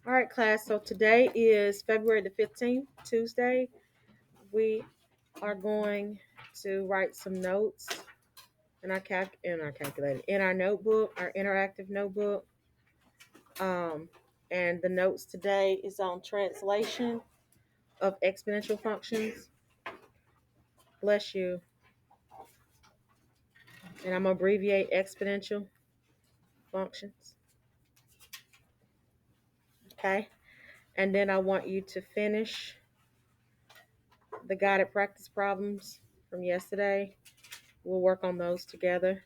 All right, class. So today is February the 15th, Tuesday. We are going to write some notes in our calculator, in our notebook, our interactive notebook. And the notes today is on translation of exponential functions. Bless you. And I'm gonna abbreviate exponential functions. Okay. And then I want you to finish the guided practice problems from yesterday. We'll work on those together.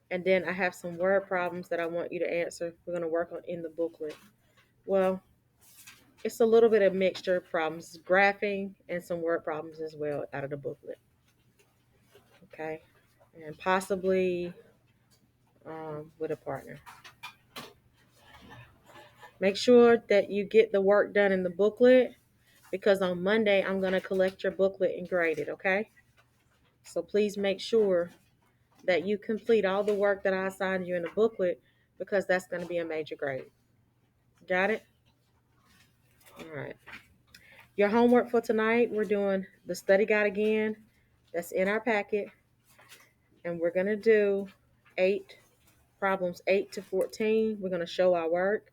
And then I have some word problems that I want you to answer. We're going to work on in the booklet. Well, it's a little bit of mixture of problems, graphing and some word problems as well out of the booklet. Okay. And possibly with a partner. Make sure that you get the work done in the booklet because on Monday I'm going to collect your booklet and grade it. Okay. So please make sure that you complete all the work that I assigned you in the booklet because that's going to be a major grade. Got it? All right. Your homework for tonight, we're doing the study guide again. That's in our packet. And we're going to do 8 problems, 8 to 14. We're going to show our work.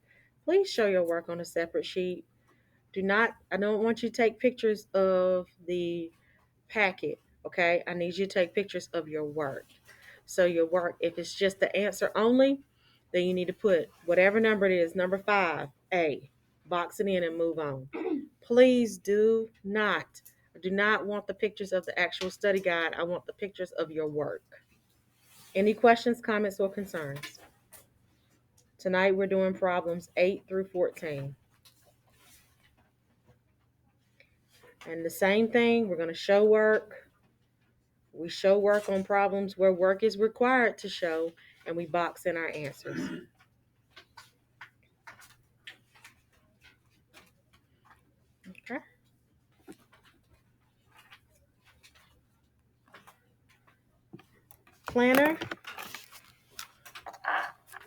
Please show your work on a separate sheet. I don't want you to take pictures of the packet, okay? I need you to take pictures of your work. So your work, if it's just the answer only, then you need to put whatever number it is, number 5, A, box it in and move on. Please do not. I do not want the pictures of the actual study guide. I want the pictures of your work. Any questions, comments, or concerns? Tonight we're doing problems 8 through 14. And the same thing, we're going to show work. We show work on problems where work is required to show, and we box in our answers. Okay. Planner.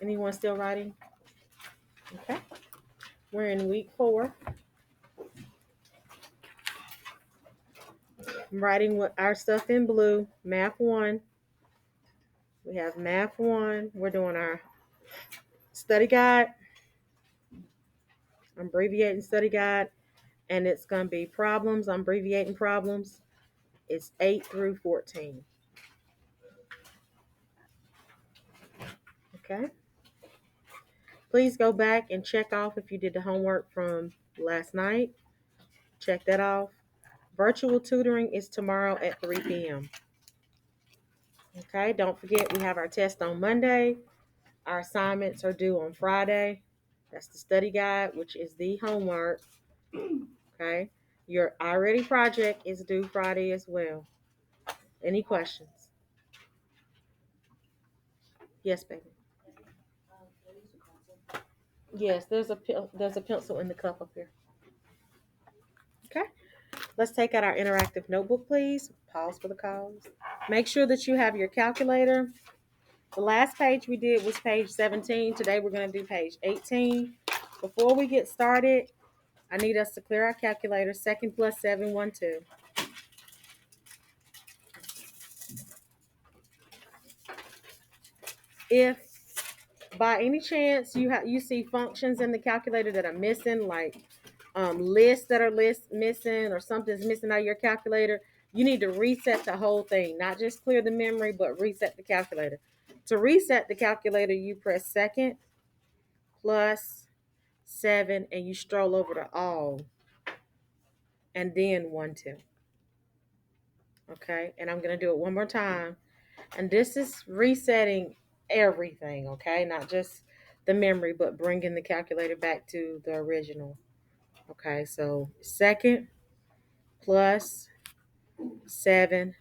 Anyone still writing? Okay. We're in week 4. I'm writing with our stuff in blue, math 1. We have math 1. We're doing our study guide. I'm abbreviating study guide. And it's going to be problems. I'm abbreviating problems. It's 8 through 14. Okay. Please go back and check off if you did the homework from last night. Check that off. Virtual tutoring is tomorrow at 3 p.m. Okay. Don't forget we have our test on Monday. Our assignments are due on Friday. That's the study guide, which is the homework. Okay. Your already project is due Friday as well. Any questions? Yes, baby. Yes, there's a pencil in the cup up here. Okay. Let's take out our interactive notebook, please. Pause for the calls. Make sure that you have your calculator. The last page we did was page 17. Today we're going to do page 18. Before we get started, I need us to clear our calculator. 2 plus 7, 1, 2. If by any chance you see functions in the calculator that are missing, like lists that are missing or something's missing out of your calculator, you need to reset the whole thing, not just clear the memory, but reset the calculator. To reset the calculator, you press 2 plus 7 and you stroll over to all and then 1, 2. Okay, and I'm going to do it one more time. And this is resetting everything, okay? Not just the memory, but bringing the calculator back to the original. Okay, so 2 plus 7.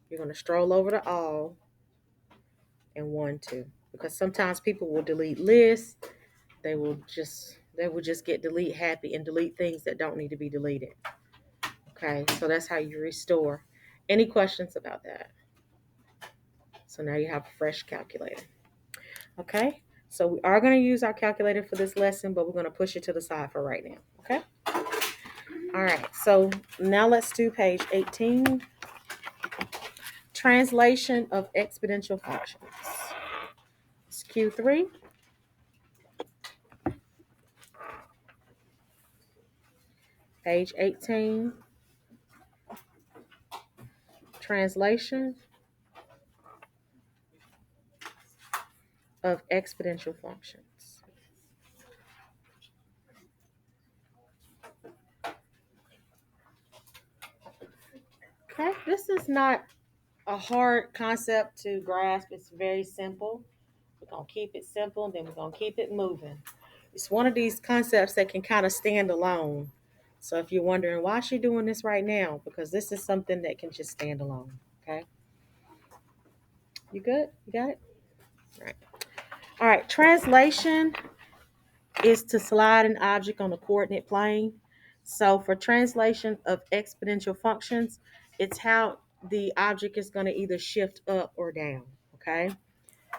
You're going to stroll over to all and 1, 2. Because sometimes people will delete lists. They will just get delete happy and delete things that don't need to be deleted. Okay, so that's how you restore. Any questions about that? So now you have a fresh calculator. Okay, So we are going to use our calculator for this lesson, but we're going to push it to the side for right now. Okay? All right. So now let's do page 18. Translation of exponential functions. It's Q3. Page 18. Translation of exponential functions. Okay, this is not a hard concept to grasp. It's very simple. We're going to keep it simple, then we're going to keep it moving. It's one of these concepts that can kind of stand alone. So if you're wondering why is she doing this right now, because this is something that can just stand alone. Okay, you good? You got it? All right. All right, translation is to slide an object on the coordinate plane. So for translation of exponential functions, it's how the object is going to either shift up or down. Okay,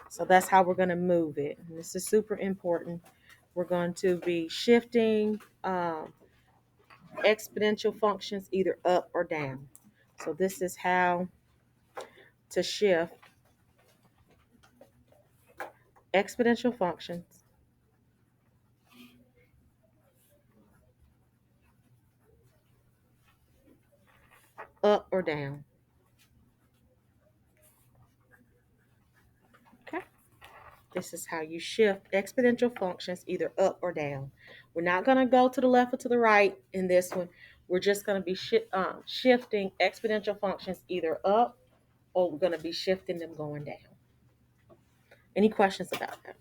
so that's how we're going to move it. And this is super important. We're going to be shifting exponential functions either up or down. So this is how to shift exponential functions up or down. Okay. This is how you shift exponential functions either up or down. We're not going to go to the left or to the right in this one. We're just going to be shifting exponential functions either up or we're going to be shifting them going down. Any questions about that?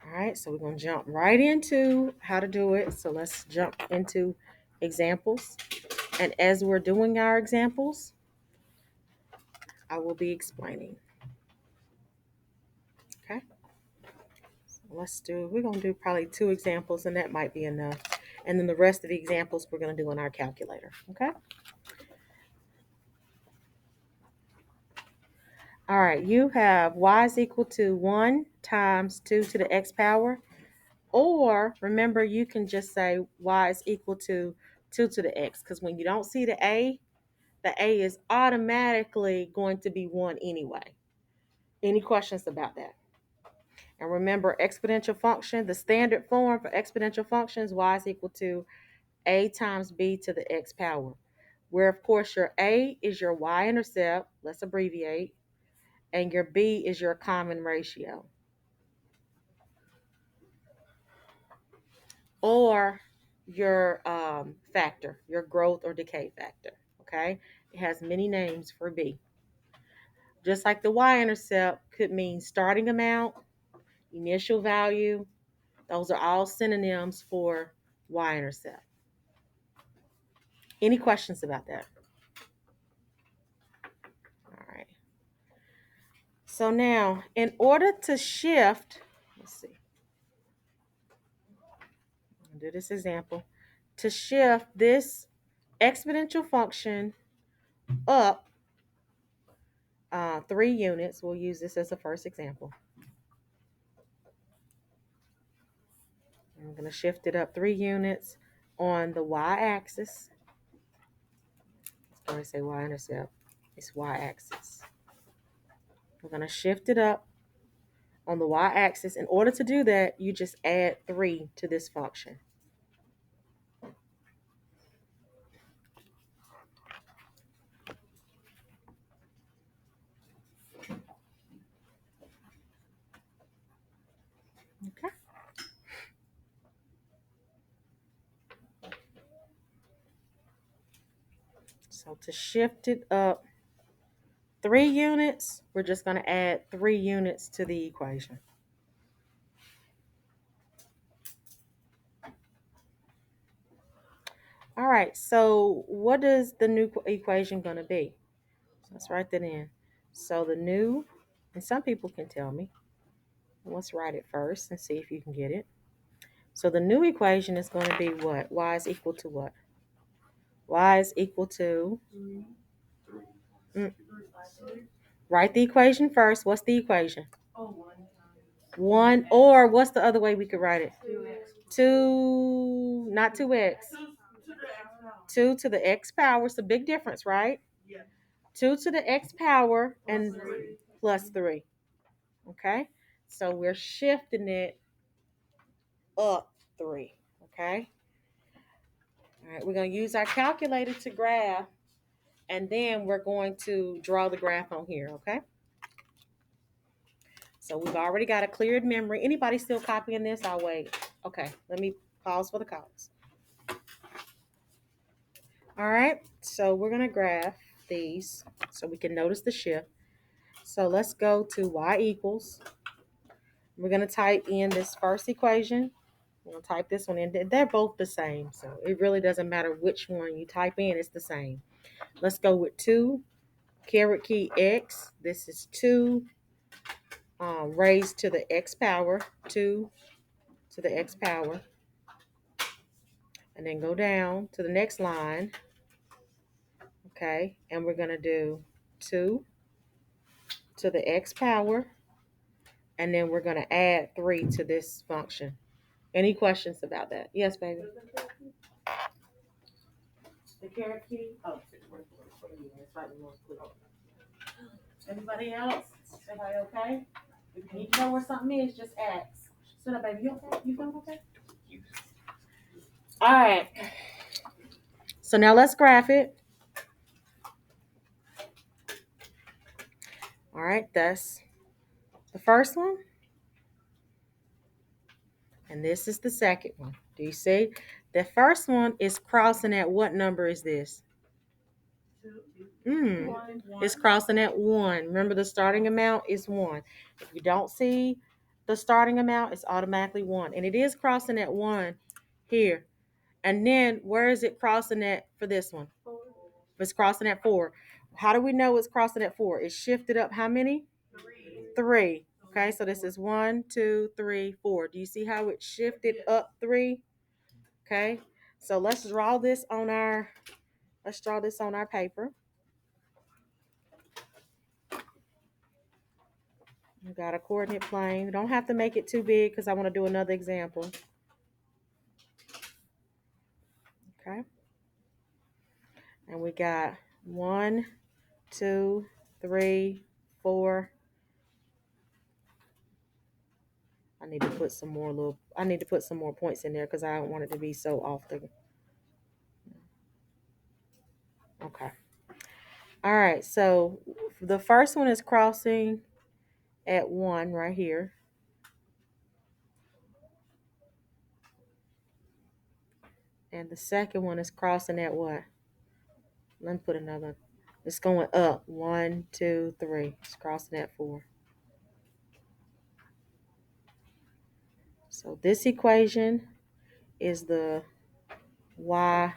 All right, so we're going to jump right into how to do it. So let's jump into examples. And as we're doing our examples, I will be explaining. Okay, so we're going to do probably 2 examples, and that might be enough. And then the rest of the examples we're going to do in our calculator. Okay. All right, you have y is equal to 1 times 2 to the x power. Or remember, you can just say y is equal to 2 to the x, because when you don't see the a is automatically going to be 1 anyway. Any questions about that? And remember, exponential function, the standard form for exponential functions, y is equal to a times b to the x power, where of course your a is your y-intercept, let's abbreviate, and your b is your common ratio. Or your factor, your growth or decay factor, okay? It has many names for b. Just like the y-intercept could mean starting amount, initial value. Those are all synonyms for y-intercept. Any questions about that? All right. So now, in order to shift, let's see, I'll do this example. To shift this exponential function up 3 units, we'll use this as a first example. I'm going to shift it up 3 units on the y-axis. When I say y-intercept, it's y-axis. We're going to shift it up on the y-axis. In order to do that, you just add 3 to this function. Okay. So to shift it up 3 units, we're just going to add 3 units to the equation. All right, so what is the new equation going to be? So let's write that in. So the new, and some people can tell me. Let's write it first and see if you can get it. So the new equation is going to be what? Y is equal to what? Y is equal to... Write the equation first. What's the equation? 1, or what's the other way we could write it? 2, not 2x. 2 to the x power. It's a big difference, right? 2 to the x power and plus 3. Okay? So we're shifting it up 3. Okay? All right, we're going to use our calculator to graph, and then we're going to draw the graph on here, okay? So we've already got a cleared memory. Anybody still copying this? I'll wait. Okay, let me pause for the calls. All right, so we're going to graph these so we can notice the shift. So let's go to y equals. We're going to type in this first equation. We'll type this one in. They're both the same, so it really doesn't matter which one you type in. It's the same. Let's go with 2 caret key x. This is 2 raised to the x power. 2 to the x power. And then go down to the next line. Okay, and we're going to do 2 to the x power. And then we're going to add 3 to this function. Any questions about that? Yes, baby. The caret key? Oh, it's right. Everybody else? Everybody okay? If you need to know where something is, just ask. Sit up, baby. You okay? You feeling okay? All right. So now let's graph it. All right, that's the first one. And this is the second one. Do you see? The first one is crossing at what number is this? It's crossing at 1. Remember, the starting amount is 1. If you don't see the starting amount, it's automatically 1. And it is crossing at 1 here. And then where is it crossing at for this one? 4. It's crossing at 4. How do we know it's crossing at 4? It's shifted up how many? 3. Okay, so this is 1, 2, 3, 4. Do you see how it shifted up 3? Okay, so let's draw this on our paper. We got a coordinate plane. We don't have to make it too big because I want to do another example. Okay, and we got 1, 2, 3, 4. I need to put some more points in there because I don't want it to be so off the. Okay. All right. So the first one is crossing at 1 right here. And the second one is crossing at what? Let me put another. It's going up. 1, 2, 3. It's crossing at 4. So this equation is the y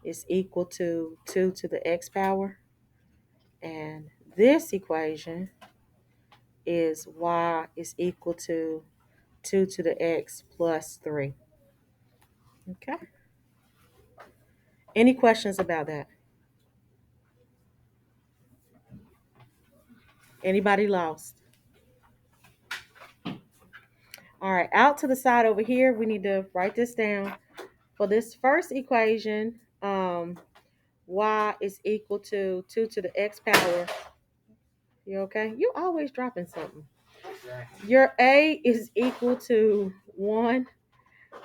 is equal to 2 to the x power. And this equation is y is equal to 2 to the x plus 3. Okay. Any questions about that? Anybody lost? All right, out to the side over here, we need to write this down. For this first equation, y is equal to 2 to the x power. You okay? You always dropping something. Your a is equal to 1,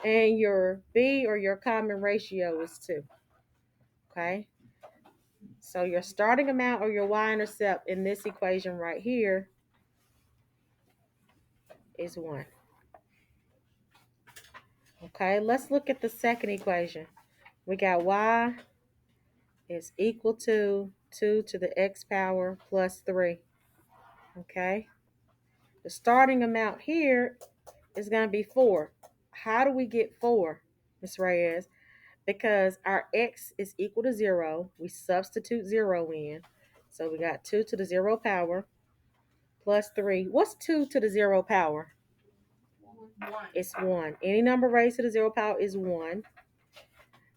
and your b, or your common ratio, is 2. Okay? So your starting amount, or your y-intercept in this equation right here, is 1. Okay, let's look at the second equation. We got y is equal to 2 to the x power plus 3. Okay, the starting amount here is going to be 4. How do we get 4, Ms. Reyes? Because our x is equal to 0. We substitute 0 in. So we got 2 to the 0 power plus 3. What's 2 to the 0 power? 1. It's 1. Any number raised to the 0 power is 1.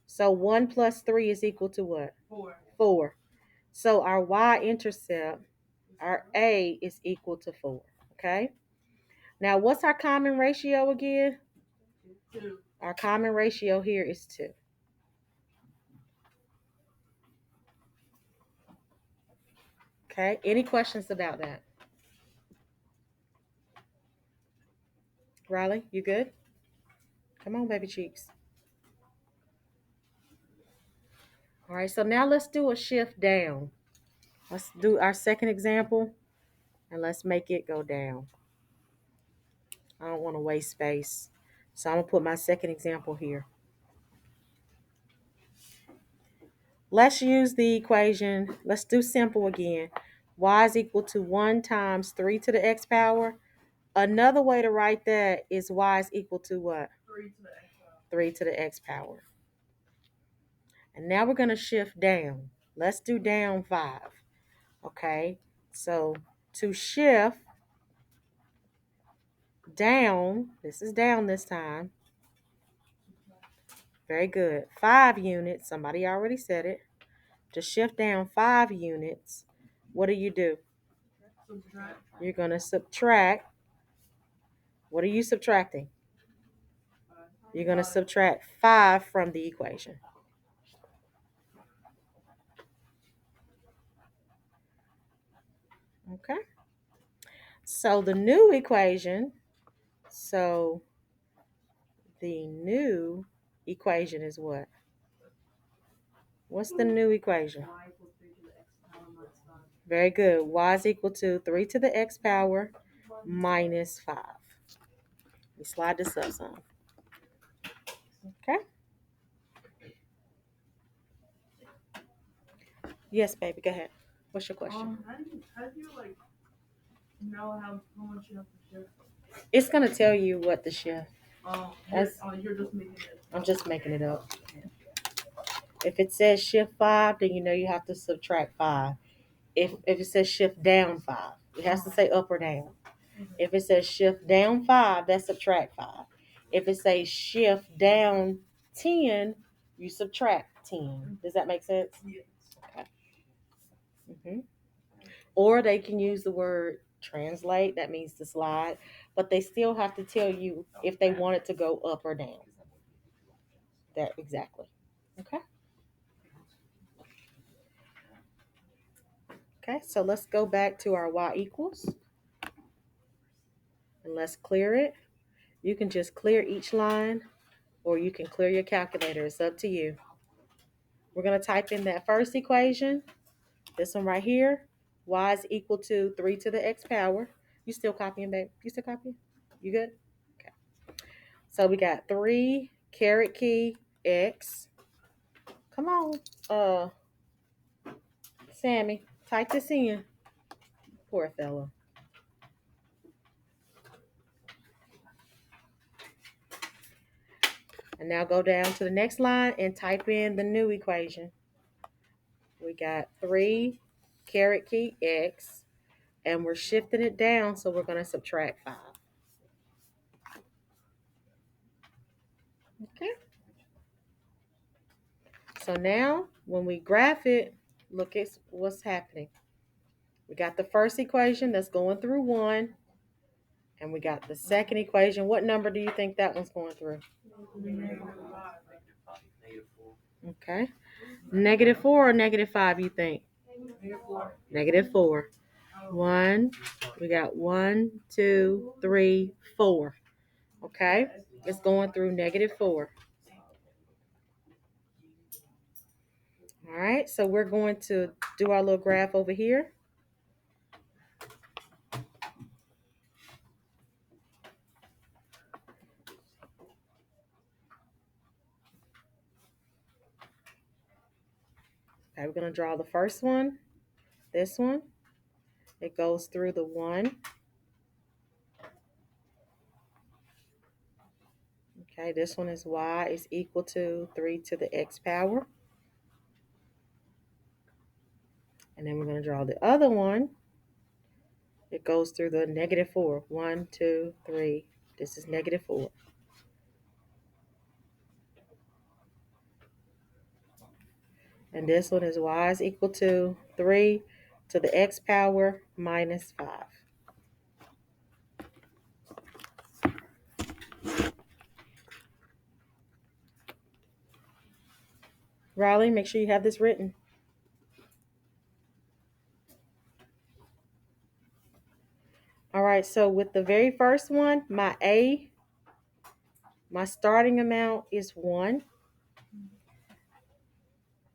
So 1 plus 3 is equal to what? 4. 4. So our y-intercept, our a, is equal to 4. Okay. Now, what's our common ratio again? 2. Our common ratio here is 2. Okay. Any questions about that? Riley, you good? Come on, baby cheeks. All right, so now let's do a shift down. Let's do our second example, and let's make it go down. I don't want to waste space. So I'm going to put my second example here. Let's use the equation. Let's do simple again. Y is equal to 1 times 3 to the x power. Another way to write that is y is equal to what? 3 to the x power. 3 to the x power. And now we're going to shift down. Let's do down 5. Okay, so to shift down, this is down this time. Very good. 5 units. Somebody already said it. To shift down 5 units, what do? Subtract. You're going to subtract. What are you subtracting? You're going to subtract 5 from the equation. Okay. So the new equation, is what? What's the new equation? Y equals 3 to the x power minus 5. Very good. Y is equal to 3 to the x power minus 5. Let me slide this up some. Okay. Yes, baby. Go ahead. What's your question? How do you like know how much you have to shift? It's gonna tell you what the shift. You're just making it. I'm just making it up. If it says shift 5, then you know you have to subtract 5. If it says shift down 5, it has to say up or down. If it says shift down 5, that's subtract 5. If it says shift down 10, you subtract 10. Does that make sense? Yes. Okay. Or they can use the word translate, that means to slide, but they still have to tell you if they want it to go up or down. That exactly. Okay. Okay, so let's go back to our y equals. And let's clear it. You can just clear each line, or you can clear your calculator. It's up to you. We're going to type in that first equation, this one right here. Y is equal to 3 to the x power. You still copying, babe? You still copying? You good? Okay. So we got 3 caret key x. Come on, Sammy, type this in. Poor fella. And now go down to the next line and type in the new equation. We got 3 caret key x, and we're shifting it down, so we're going to subtract 5. Okay. So now, when we graph it, look at what's happening. We got the first equation that's going through 1, and we got the second equation. What number do you think that one's going through? Okay. -4 or -5, you think? -4. 1. We got 1, 2, 3, 4. Okay. It's going through -4. All right. So we're going to do our little graph over here. Okay, we're going to draw the first one. This one. It goes through the 1. Okay, this one is y is equal to 3 to the x power. And then we're going to draw the other one. It goes through the -4. 1, 2, 3. This is -4. And this one is y is equal to 3 to the x power minus 5. Riley, make sure you have this written. All right, so with the very first one, my A, my starting amount is 1.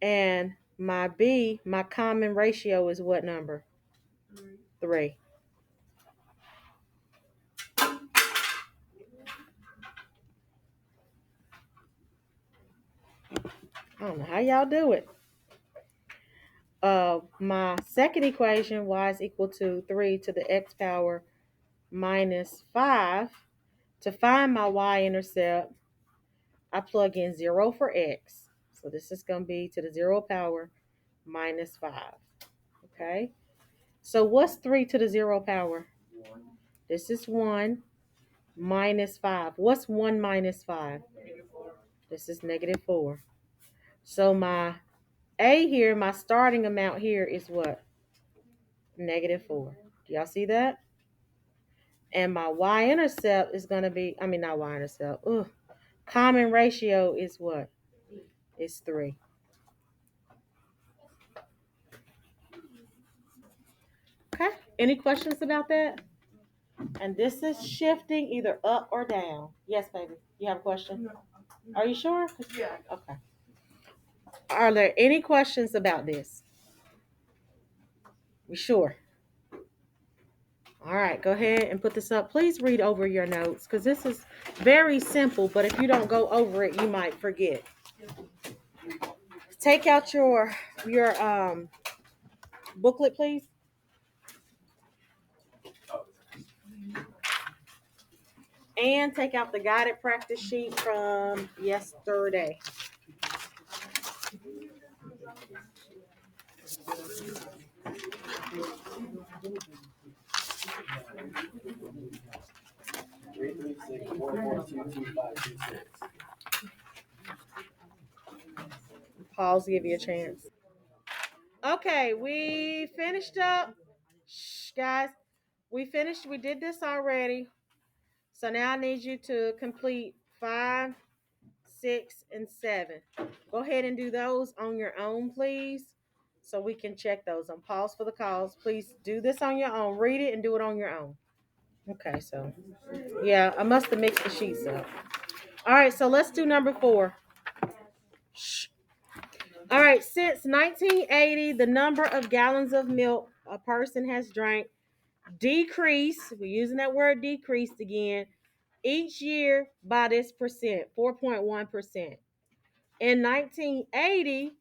And my B, my common ratio is what number? 3. I don't know how y'all do it. My second equation, y is equal to 3 to the x power minus 5. To find my y-intercept, I plug in 0 for x. So this is going to be to the 0 power minus 5. Okay? So what's 3 to the 0 power? This is 1 minus 5. What's 1 minus 5? This is negative 4. So my A here, my starting amount here is what? Negative 4. Do y'all see that? And my y-intercept is going to be, not y-intercept. Common ratio is what? It's 3. Okay. Any questions about that? And this is shifting either up or down. Yes, baby. You have a question? No. Are you sure? Yeah. Okay. Are there any questions about this? We sure? All right, go ahead and put this up. Please read over your notes because this is very simple, but if you don't go over it, you might forget. Take out your booklet, please. And take out the guided practice sheet from yesterday. Pause to give you a chance. Okay, we finished up. Shh, guys, we finished. We did this already. So now I need you to complete 5, 6, and 7. Go ahead and do those on your own, please, so we can check those. On pause for the calls. Please do this on your own. Read it and do it on your own. Okay, so yeah, I must have mixed the sheets up. All right, so let's do number 4. Shh. All right, since 1980, the number of gallons of milk a person has drank decreased. We're using that word decreased again. Each year by this percent, 4.1%. In 1980,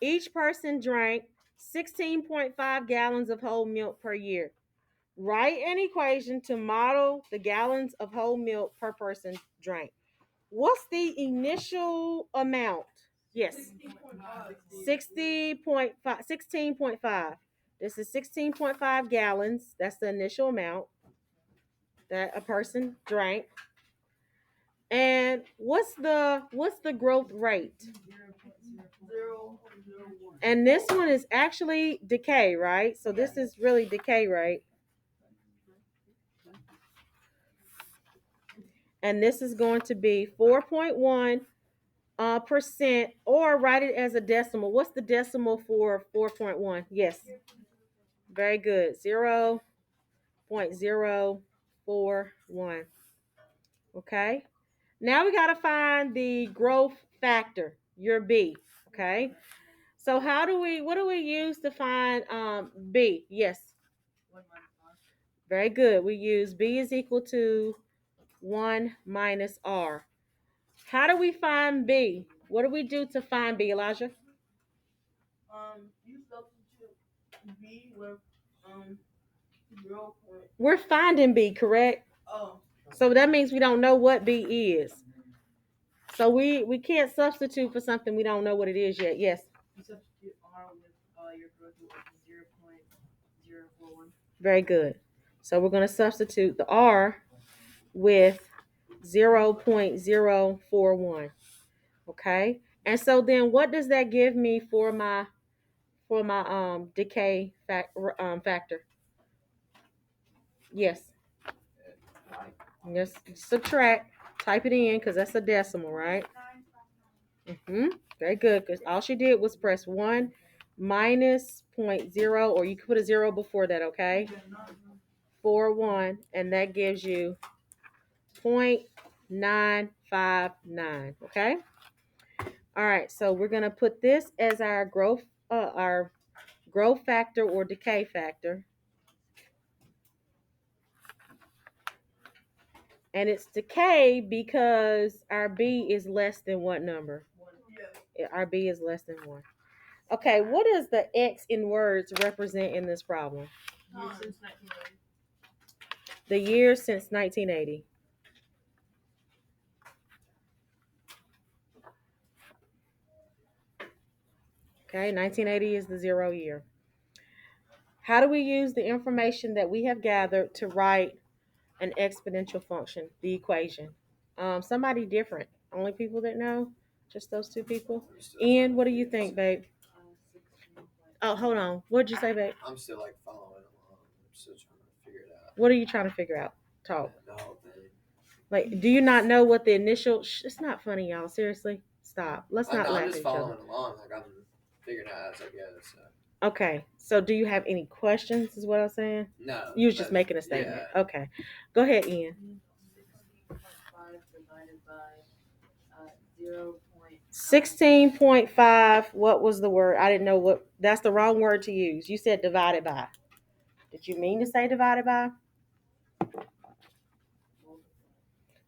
each person drank 16.5 gallons of whole milk per year. Write an equation to model the gallons of whole milk per person drank. What's the initial amount? Yes. 16.5. This is 16.5 gallons. That's the initial amount that a person drank. And what's the growth rate? 0.01. And this one is actually decay, right? So this is really decay, right? And this is going to be 4.1%, or write it as a decimal. What's the decimal for 4.1? Yes. Very good. 0.041. Okay. Now we got to find the growth factor, your B. Okay. So what do we use to find B? Yes. Very good. We use B is equal to 1 minus R. How do we find B? What do we do to find B, Elijah? You substitute B with 0. We're finding B, correct? Oh. So that means we don't know what B is. So we can't substitute for something we don't know what it is yet. Yes. You substitute R with your growth rate of 0.041. Very good. So we're going to substitute the R with 0.041. Okay. And so then what does that give me for my decay factor? Yes. Yes. Subtract. Type it in because that's a decimal, right? Very good, because all she did was press 1 minus 0.0, or you could put a 0 before that, okay? 4, 1, and that gives you 0.959, okay? All right, so we're going to put this as our growth factor or decay factor. And it's decay because our B is less than what number? Our B is less than 1. Okay, what does the X in words represent in this problem? The years since 1980. Okay, 1980 is the 0 year. How do we use the information that we have gathered to write an exponential function, the equation? Somebody different. Only people that know? Just those two people? Ian, what do you think, babe? Oh, hold on. What did you say, babe? I'm still like following along. I'm still trying to figure it out. What are you trying to figure out? Talk. The whole thing. Like, do you not know what the initial? It's not funny, y'all. Seriously, stop. Let's not laugh I'm at just each other. following along. Like I'm figuring out as I go. So. Okay. So, do you have any questions? Is what I'm saying. No. You was just making a statement. Yeah. Okay. Go ahead, Ian. 16.5. What was the word? I didn't know what. That's the wrong word to use. You said divided by. Did you mean to say divided by?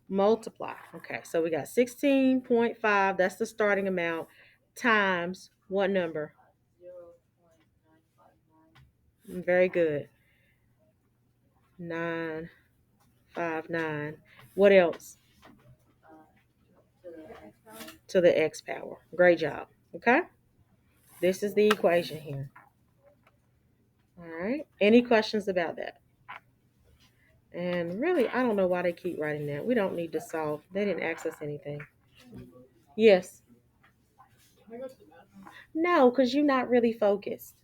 Multiply. Okay, so we got 16.5. That's the starting amount times what number? 0.959. Very good. 959. What else? To the x power. Great job. Okay. This is the equation here. All right. Any questions about that? And really, I don't know why they keep writing that. We don't need to solve. They didn't ask us anything. Yes. No, because you're not really focused.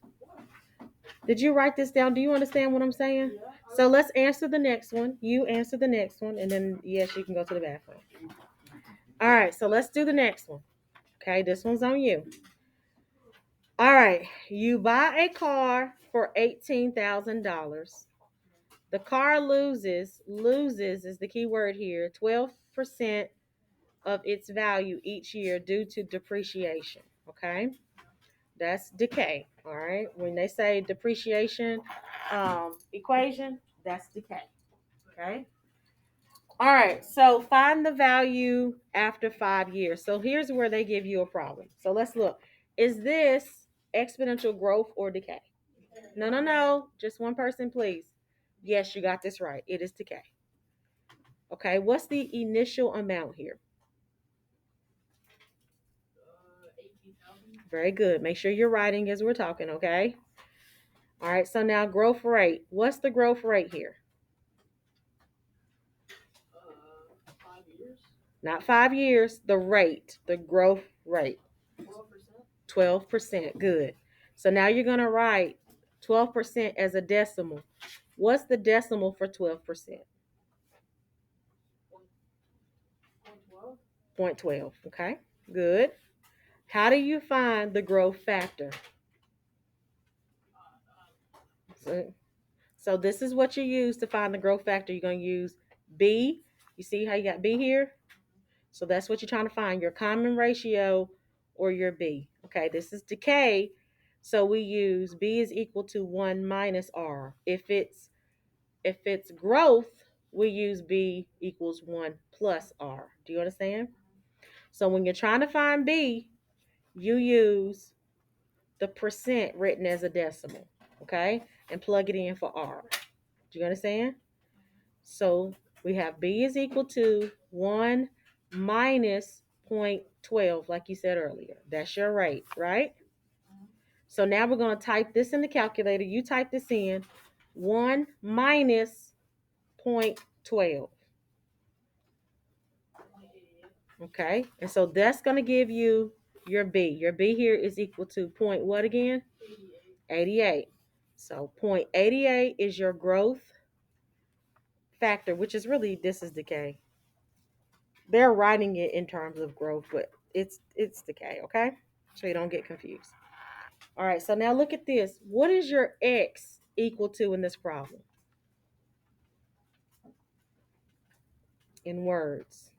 Did you write this down? Do you understand what I'm saying? So let's answer the next one. You answer the next one, and then, yes, you can go to the bathroom. All right, so let's do the next one. Okay, this one's on you. All right, you buy a car for $18,000. The car loses is the key word here, 12% of its value each year due to depreciation, okay? That's decay, all right? When they say depreciation equation, that's decay, okay? All right, so find the value after 5 years. So here's where they give you a problem. So let's look. Is this exponential growth or decay? No. Just one person, please. Yes, you got this right. It is decay. Okay, what's the initial amount here? 18,000. Very good. Make sure you're writing as we're talking, okay? All right, so now growth rate. What's the growth rate here? 5 years. Not 5 years, the rate, the growth rate. 12%. 12%, good. So now you're going to write 12% as a decimal. What's the decimal for 12%? 0.12, okay, good. How do you find the growth factor? So this is what you use to find the growth factor. You're going to use B. You see how you got B here? So that's what you're trying to find, your common ratio or your B. Okay, this is decay. So we use B is equal to 1 minus R. If it's growth, we use B equals 1 plus R. Do you understand? So when you're trying to find B, you use the percent written as a decimal, okay? And plug it in for R. Do you understand? So we have B is equal to 1 minus 0.12, like you said earlier. That's your rate, right? So now we're going to type this in the calculator. You type this in, 1 minus 0.12. Okay, and so that's going to give you your B. Your B here is equal to point what again? 88. So 0.88 is your growth factor, which is really, this is decay. They're writing it in terms of growth, but it's decay, okay? So you don't get confused. All right, so now look at this. What is your x equal to in this problem? In words.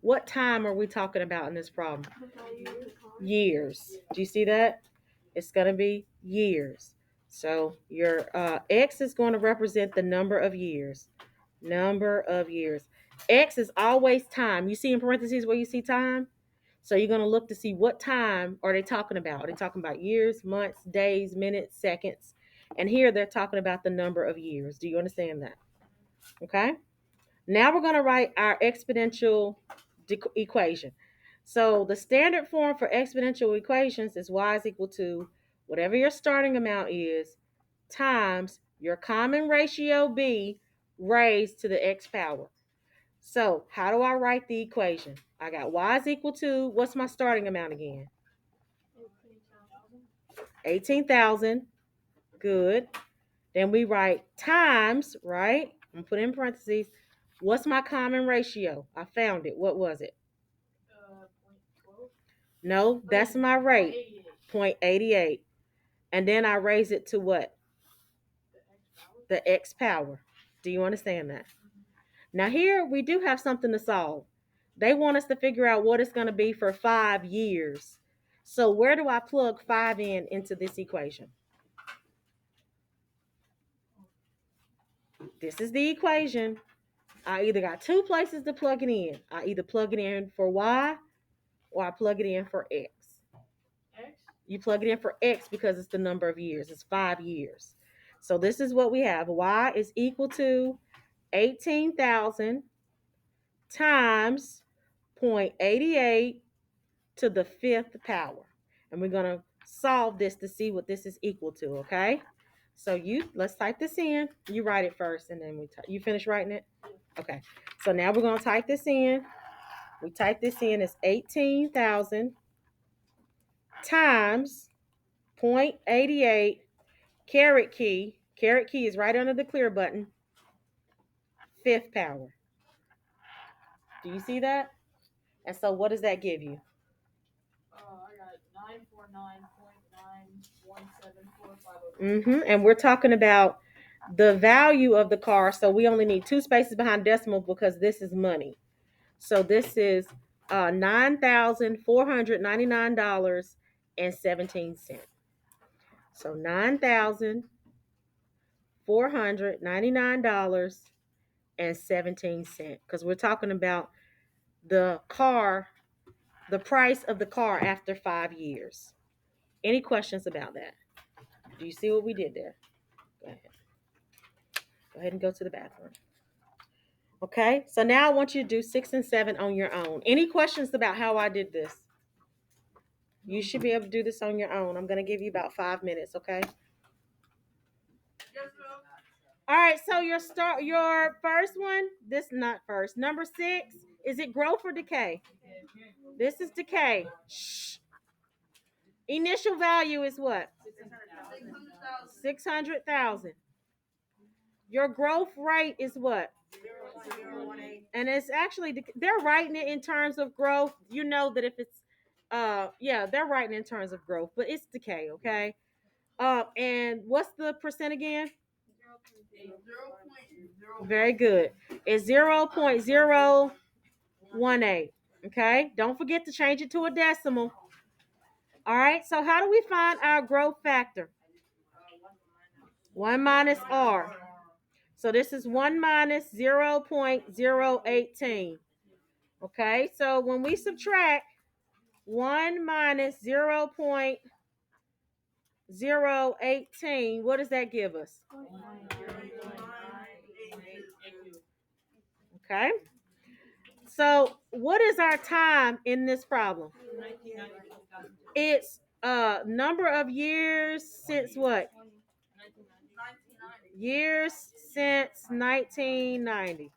What time are we talking about in this problem? Years. Do you see that? It's going to be years. So your x is going to represent the number of years. Number of years. X is always time. You see in parentheses where you see time? So you're going to look to see what time are they talking about. Are they talking about years, months, days, minutes, seconds? And here they're talking about the number of years. Do you understand that? Okay. Now we're going to write our exponential equation. So the standard form for exponential equations is y is equal to whatever your starting amount is times your common ratio b raised to the x power. So how do I write the equation? I got y is equal to, what's my starting amount again? 18,000. Good. Then we write times, right? I'm putting in parentheses. What's my common ratio? I found it. What was it? 0.12. No, that's my rate. 0.88. And then I raise it to what? The x power. Do you understand that? Now here we do have something to solve. They want us to figure out what it's going to be for 5 years. So where do I plug 5 into this equation? This is the equation. I either got 2 places to plug it in. I either plug it in for y or I plug it in for x. X? You plug it in for x because it's the number of years. It's 5 years. So this is what we have. Y is equal to 18,000 times 0.88 to the 5th power. And we're going to solve this to see what this is equal to, okay? So let's type this in. You write it first and then you finish writing it? Okay. So now we're going to type this in. We type this in as 18,000 times 0.88 caret key. Caret key is right under the clear button. 5th power. Do you see that? And so what does that give you? I got 949.91745. And we're talking about the value of the car. So we only need 2 spaces behind decimal because this is money. So this is $9,499.17. So $9,499.17 because we're talking about the car, the price of the car after 5 years. Any questions about that? Do you see what we did there? Go ahead. Go ahead and go to the bathroom. Okay, so now I want you to do 6 and 7 on your own. Any questions about how I did this? You should be able to do this on your own. I'm going to give you about 5 minutes, okay? Yes, ma'am. All right, so your first one, this not first. Number 6, is it growth or decay? This is decay. Shh. Initial value is what? 600,000. Your growth rate is what? 0.018. And it's actually, they're writing it in terms of growth. You know that if it's, they're writing in terms of growth, but it's decay, okay? And what's the percent again? 0.0. Very good. It's 0.018. Okay? Don't forget to change it to a decimal. All right, so how do we find our growth factor? 1 minus R. So this is 1 minus 0.018. Okay, so when we subtract 1 minus 0.018, what does that give us? Okay, so what is our time in this problem? It's number of years since what? Years since 1990.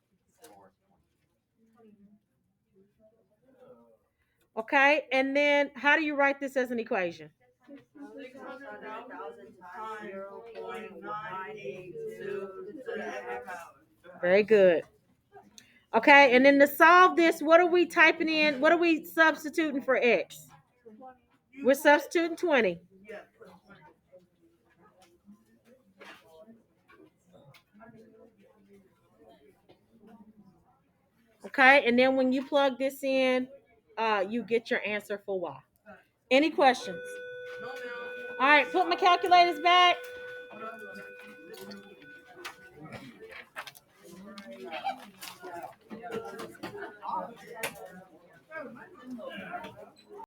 Okay, and then how do you write this as an equation? 600,000 times 0.982 to the x power. Very good. Okay, and then to solve this, what are we typing in? What are we substituting for x? We're substituting 20. Yeah, put 20. Okay, and then when you plug this in, you get your answer for y. Any questions? No, ma'am. All right, put my calculators back. Hold on.